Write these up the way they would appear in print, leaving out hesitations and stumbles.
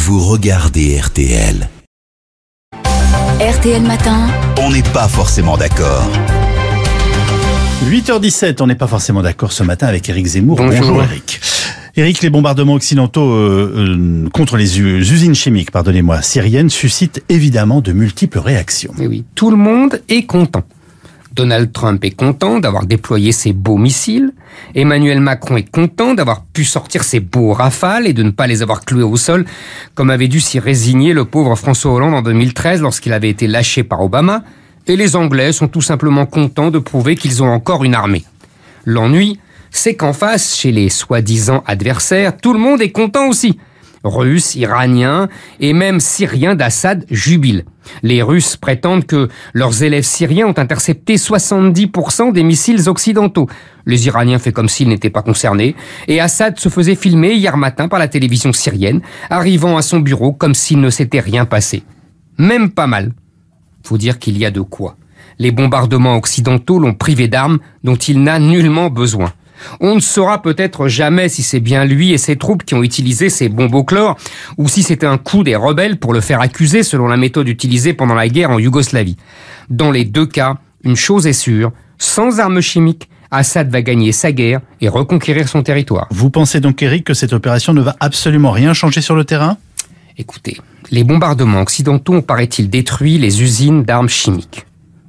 Vous regardez RTL. RTL Matin. On n'est pas forcément d'accord. 8h17, on n'est pas forcément d'accord ce matin avec Éric Zemmour. Bonjour Éric. Éric, les bombardements occidentaux contre les usines chimiques, syriennes, suscitent évidemment de multiples réactions. Et oui, tout le monde est content. Donald Trump est content d'avoir déployé ses beaux missiles. Emmanuel Macron est content d'avoir pu sortir ses beaux rafales et de ne pas les avoir cloués au sol, comme avait dû s'y résigner le pauvre François Hollande en 2013 lorsqu'il avait été lâché par Obama. Et les Anglais sont tout simplement contents de prouver qu'ils ont encore une armée. L'ennui, c'est qu'en face, chez les soi-disant adversaires, tout le monde est content aussi. Russes, Iraniens et même Syriens d'Assad jubilent. Les Russes prétendent que leurs élèves syriens ont intercepté 70% des missiles occidentaux. Les Iraniens font comme s'ils n'étaient pas concernés. Et Assad se faisait filmer hier matin par la télévision syrienne, arrivant à son bureau comme s'il ne s'était rien passé. Même pas mal. Faut dire qu'il y a de quoi. Les bombardements occidentaux l'ont privé d'armes dont il n'a nullement besoin. On ne saura peut-être jamais si c'est bien lui et ses troupes qui ont utilisé ces bombes au chlore ou si c'était un coup des rebelles pour le faire accuser selon la méthode utilisée pendant la guerre en Yougoslavie. Dans les deux cas, une chose est sûre, sans armes chimiques, Assad va gagner sa guerre et reconquérir son territoire. Vous pensez donc, Éric, que cette opération ne va absolument rien changer sur le terrain ? Écoutez, les bombardements occidentaux ont, paraît-il, détruit les usines d'armes chimiques.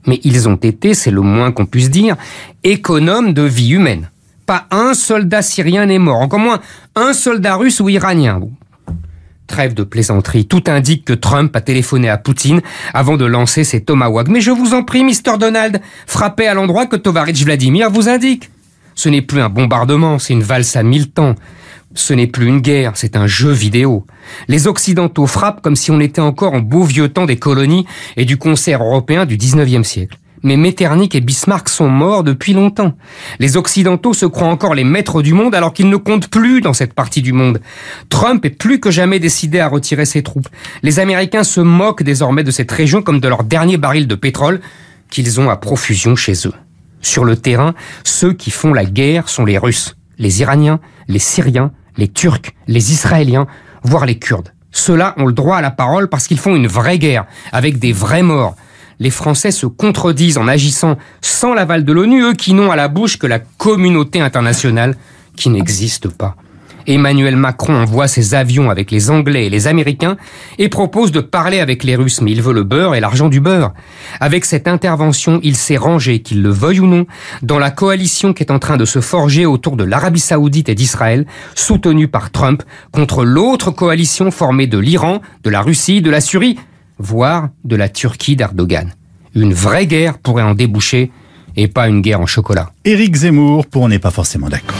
Mais ils ont été, c'est le moins qu'on puisse dire, économes de vie humaine. Pas un soldat syrien n'est mort, encore moins un soldat russe ou iranien. Bon. Trêve de plaisanterie, tout indique que Trump a téléphoné à Poutine avant de lancer ses Tomahawks. Mais je vous en prie, Mr. Donald, frappez à l'endroit que Tovarich Vladimir vous indique. Ce n'est plus un bombardement, c'est une valse à 1000 temps. Ce n'est plus une guerre, c'est un jeu vidéo. Les Occidentaux frappent comme si on était encore en beau vieux temps des colonies et du concert européen du 19e siècle. Mais Metternich et Bismarck sont morts depuis longtemps. Les Occidentaux se croient encore les maîtres du monde alors qu'ils ne comptent plus dans cette partie du monde. Trump est plus que jamais décidé à retirer ses troupes. Les Américains se moquent désormais de cette région comme de leur dernier baril de pétrole qu'ils ont à profusion chez eux. Sur le terrain, ceux qui font la guerre sont les Russes, les Iraniens, les Syriens, les Turcs, les Israéliens, voire les Kurdes. Ceux-là ont le droit à la parole parce qu'ils font une vraie guerre, avec des vrais morts. Les Français se contredisent en agissant sans l'aval de l'ONU, eux qui n'ont à la bouche que la communauté internationale qui n'existe pas. Emmanuel Macron envoie ses avions avec les Anglais et les Américains et propose de parler avec les Russes, mais il veut le beurre et l'argent du beurre. Avec cette intervention, il s'est rangé, qu'il le veuille ou non, dans la coalition qui est en train de se forger autour de l'Arabie Saoudite et d'Israël, soutenue par Trump, contre l'autre coalition formée de l'Iran, de la Russie, de la Syrie, voire de la Turquie d'Erdogan. Une vraie guerre pourrait en déboucher et pas une guerre en chocolat. Éric Zemmour pour On n'est pas forcément d'accord.